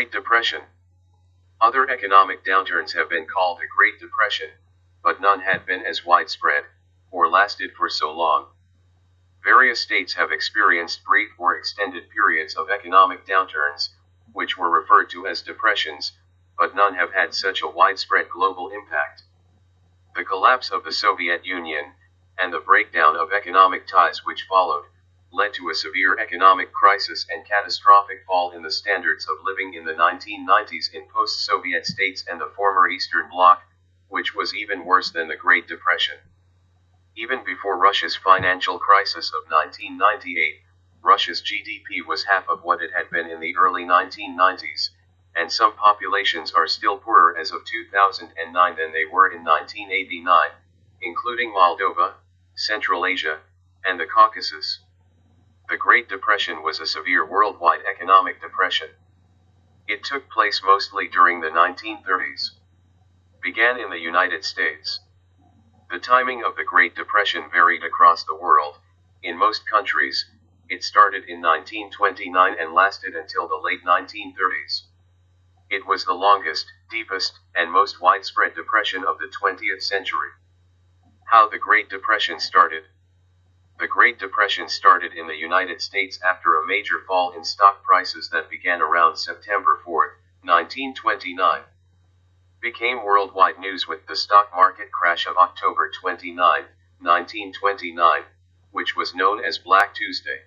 Great Depression. Other economic downturns have been called the Great Depression, but none had been as widespread, or lasted for so long. Various states have experienced brief or extended periods of economic downturns, which were referred to as depressions, but none have had such a widespread global impact. The collapse of the Soviet Union, and the breakdown of economic ties which followed, led to a severe economic crisis and catastrophic fall in the standards of living in the 1990s in post-Soviet states and the former Eastern Bloc, which was even worse than the Great Depression. Even before Russia's financial crisis of 1998, Russia's GDP was half of what it had been in the early 1990s, and some populations are still poorer as of 2009 than they were in 1989, including Moldova, Central Asia, and the Caucasus. The Great Depression was a severe worldwide economic depression. It took place mostly during the 1930s. Began in the United States. The timing of the Great Depression varied across the world. In most countries, it started in 1929 and lasted until the late 1930s. It was the longest, deepest, and most widespread depression of the 20th century. How the Great Depression started. The Great Depression started in the United States after a major fall in stock prices that began around September 4, 1929. Became worldwide news with the stock market crash of October 29, 1929, which was known as Black Tuesday.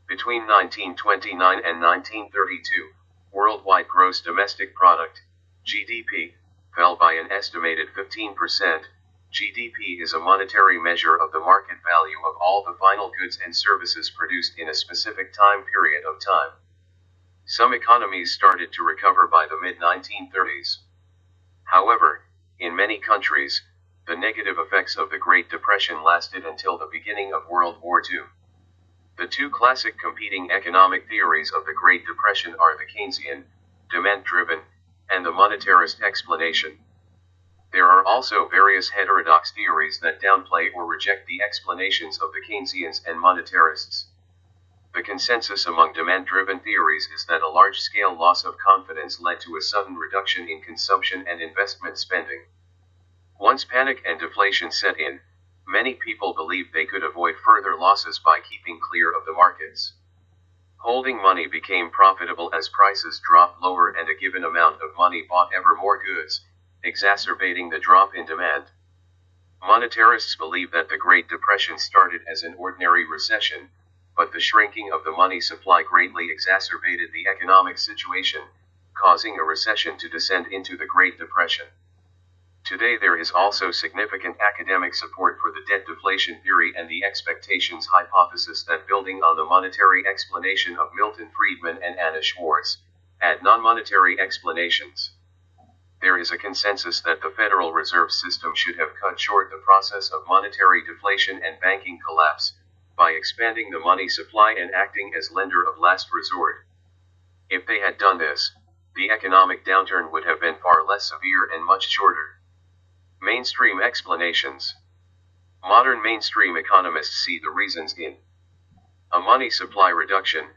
Between 1929 and 1932, worldwide gross domestic product, GDP, fell by an estimated 15%. GDP is a monetary measure of the market value of all the final goods and services produced in a specific time period of time. Some economies started to recover by the mid-1930s. However, in many countries, the negative effects of the Great Depression lasted until the beginning of World War II. The two classic competing economic theories of the Great Depression are the Keynesian, demand-driven, and the monetarist explanation. There are also various heterodox theories that downplay or reject the explanations of the Keynesians and monetarists. The consensus among demand-driven theories is that a large-scale loss of confidence led to a sudden reduction in consumption and investment spending. Once panic and deflation set in, many people believed they could avoid further losses by keeping clear of the markets. Holding money became profitable as prices dropped lower and a given amount of money bought ever more goods, exacerbating the drop in demand. Monetarists believe that the Great Depression started as an ordinary recession, but the shrinking of the money supply greatly exacerbated the economic situation, causing a recession to descend into the Great Depression. Today there is also significant academic support for the debt deflation theory and the expectations hypothesis that building on the monetary explanation of Milton Friedman and Anna Schwartz, add non-monetary explanations. There is a consensus that the Federal Reserve System should have cut short the process of monetary deflation and banking collapse, by expanding the money supply and acting as lender of last resort. If they had done this, the economic downturn would have been far less severe and much shorter. Mainstream explanations. Modern mainstream economists see the reasons in a money supply reduction,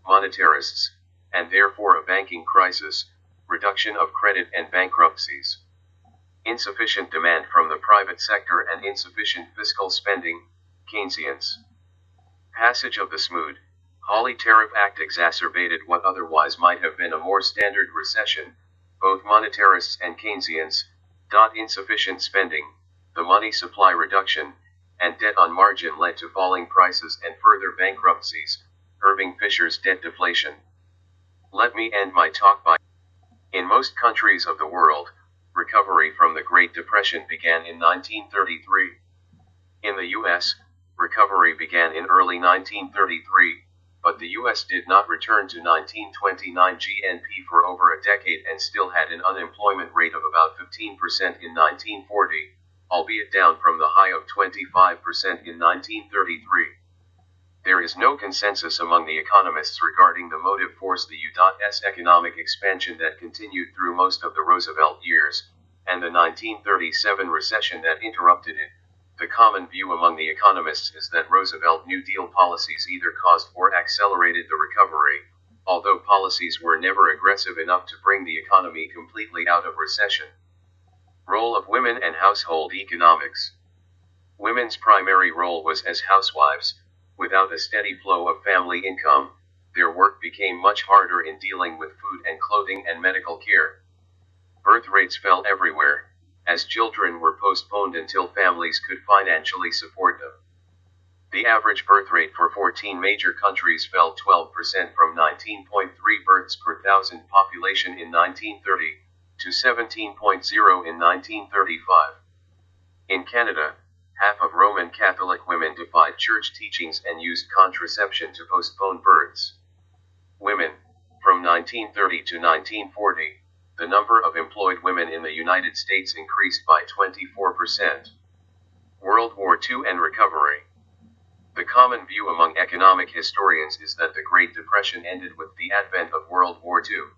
monetarists, and therefore a banking crisis, reduction of credit and bankruptcies. Insufficient demand from the private sector and insufficient fiscal spending, Keynesians. Passage of the Smoot-Hawley Tariff Act exacerbated what otherwise might have been a more standard recession, both monetarists and Keynesians. Insufficient spending, the money supply reduction, and debt on margin led to falling prices and further bankruptcies, Irving Fisher's debt deflation. Let me end my talk by in most countries of the world, recovery from the Great Depression began in 1933. In the U.S., recovery began in early 1933, but the U.S. did not return to 1929 GNP for over a decade and still had an unemployment rate of about 15% in 1940, albeit down from the high of 25% in 1933. There is no consensus among the economists regarding the motive force the U.S. economic expansion that continued through most of the Roosevelt years, and the 1937 recession that interrupted it. The common view among the economists is that Roosevelt New Deal policies either caused or accelerated the recovery, although policies were never aggressive enough to bring the economy completely out of recession. Role of women and household economics. Women's primary role was as housewives. Without a steady flow of family income, their work became much harder in dealing with food and clothing and medical care. Birth rates fell everywhere, as children were postponed until families could financially support them. The average birth rate for 14 major countries fell 12% from 19.3 births per thousand population in 1930 to 17.0 in 1935. In Canada, half of Roman Catholic women defied church teachings and used contraception to postpone births. Women. From 1930 to 1940, the number of employed women in the United States increased by 24%. World War II and recovery. The common view among economic historians is that the Great Depression ended with the advent of World War II.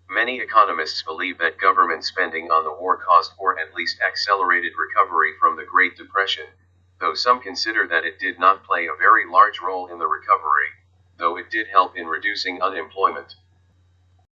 Many economists believe that government spending on the war caused or at least accelerated recovery from the Great Depression, though some consider that it did not play a very large role in the recovery, though it did help in reducing unemployment.